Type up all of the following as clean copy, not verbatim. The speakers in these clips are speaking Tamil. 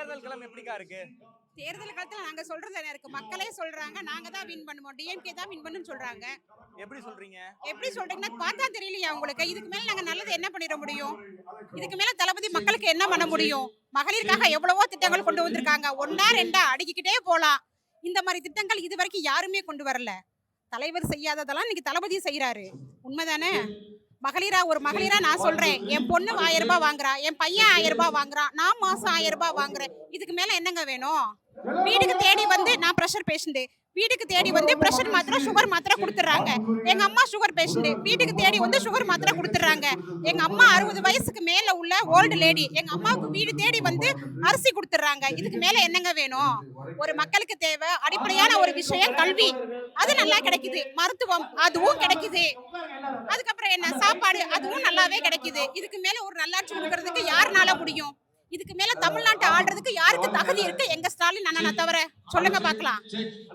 தேர்தல் களம் எப்படிக்கா இருக்கு? தேர்தல் காலத்துல நாங்க சொல்றது என்ன இருக்கு? மக்களே சொல்றாங்க நாங்க தான் வின் பண்ணுவோம், டிஎம்கே தான் வின் பண்ணுன்னு சொல்றாங்க. எப்படி சொல்றீங்க? எப்படி சொல்றீங்கன்னா பார்த்தா தெரியலையா உங்களுக்கு? இதுக்கு மேல நாங்க நல்லது என்ன பண்ணிட முடியும்? இதுக்கு மேல தளபதி மக்களுக்கு என்ன பண்ண முடியும்? மகளிருக்காக எவ்வளவோ திட்டங்கள் கொண்டு வந்திருக்காங்க. ஒன்னா ரெண்டா அடுக்கிக்கிட்டே போலாம். இந்த மாதிரி திட்டங்கள் இது வரைக்கும் யாருமே கொண்டு வரல. தலைவர் செய்யாததெல்லாம் இன்னைக்கு தளபதி செய்யறாரு. உண்மைதானே? ஒரு மகளிரா நான் சொல்றேன், என் பொண்ணு 1000 ரூபாய் வாங்குறா, என் பையன் 1000 ரூபாய் வாங்குறான், நான் மாசம் 1000 ரூபாய் வாங்குறேன். இதுக்கு மேல என்னங்க வேணும்? வீட்டுக்கு தேடி வந்து நான் பிரஷர் பேஷண்ட், வீட்டுக்கு தேடி வந்து பிரஷர் மாத்திரை சுகர் மாத்திரை கொடுத்துறாங்க. எங்க அம்மா சுகர் பேஷண்ட், வீட்டுக்கு தேடி வந்து சுகர் மாத்திரை கொடுத்துறாங்க. எங்க அம்மா 60 வயசுக்கு மேல உள்ள ஓல்டு லேடி, எங்க அம்மாவுக்கு வீடு தேடி வந்து அரிசி கொடுத்துறாங்க. இதுக்கு மேல என்னங்க வேணும்? ஒரு மக்களுக்கு தேவை அடிப்படையான ஒரு விஷயம் கல்வி, அது நல்லா கிடைக்குது. மருத்துவம் அதுவும் கிடைக்குது. அதுக்கப்புறம் என்ன சாப்பாடு அதுவும் நல்லாவே கிடைக்குது. இதுக்கு மேல ஒரு நல்லாட்சி கொடுக்கறதுக்கு யாருனால முடியும்? இதுக்கு மேல தமிழ்நாட்டை ஆள்றதுக்கு யாருக்கு தகுதி இருக்கு? எங்க ஸ்டாலின் அண்ணனை தவிர. சொல்லுங்க பார்க்கலாம்.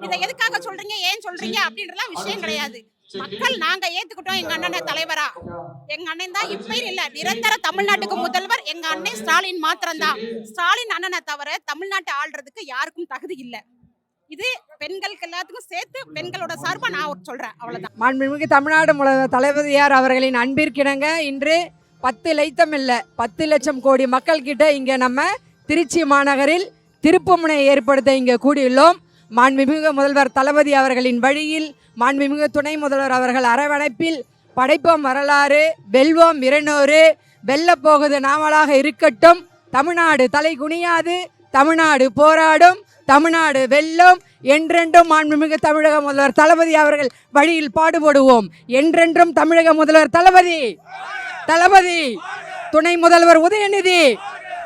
இதை எதுக்காக சொல்றீங்க, ஏன் சொல்றீங்க அப்படின்றலாம் விஷயம் கிடையாது. மக்கள் நாங்க ஏத்துக்கிட்டோம் எங்க அண்ணனை தலைவரா. எங்க அண்ணன் தான் இப்பயும் இல்ல, நிரந்தர தமிழ்நாட்டுக்கு முதல்வர் எங்க அண்ணன் ஸ்டாலின் மாத்திரம்தான். ஸ்டாலின் அண்ணனை தவிர தமிழ்நாட்டை ஆள்றதுக்கு யாருக்கும் தகுதி இல்ல. இது பெண்களுக்கு எல்லாத்துக்கும் சேர்த்து பெண்களோட சார்பா நான் சொல்றேன். அவ்வளவுதான். மாண்புமிகு தமிழ்நாடு தளபதியார் அவர்களின் அன்பிற்கிணங்க இன்று 10 லட்சம் இல்ல 10 லட்சம் கோடி மக்கள் கிட்ட இங்க நம்ம திருச்சி மாநகரில் திருப்புமுனை ஏற்படுத்த இங்க கூடியுள்ளோம். மாண்புமிகு முதல்வர் தளபதி அவர்களின் வழியில், மாண்புமிகு துணை முதல்வர் அவர்கள் அரவணைப்பில் படைப்போம் வரலாறு, வெல்வோம் 200, வெல்ல போகுது நாமளாக இருக்கட்டும், தமிழ்நாடு தலை குனியாது, தமிழ்நாடு போராடும், தமிழ்நாடு வெல்லும், என்றென்றும் மாண்புமிகு தமிழக முதல்வர் தளபதி அவர்கள் வழியில் பாடுபடுவோம். என்றென்றும் தமிழக முதல்வர் தளபதி, துணை முதல்வர் உதயநிதி.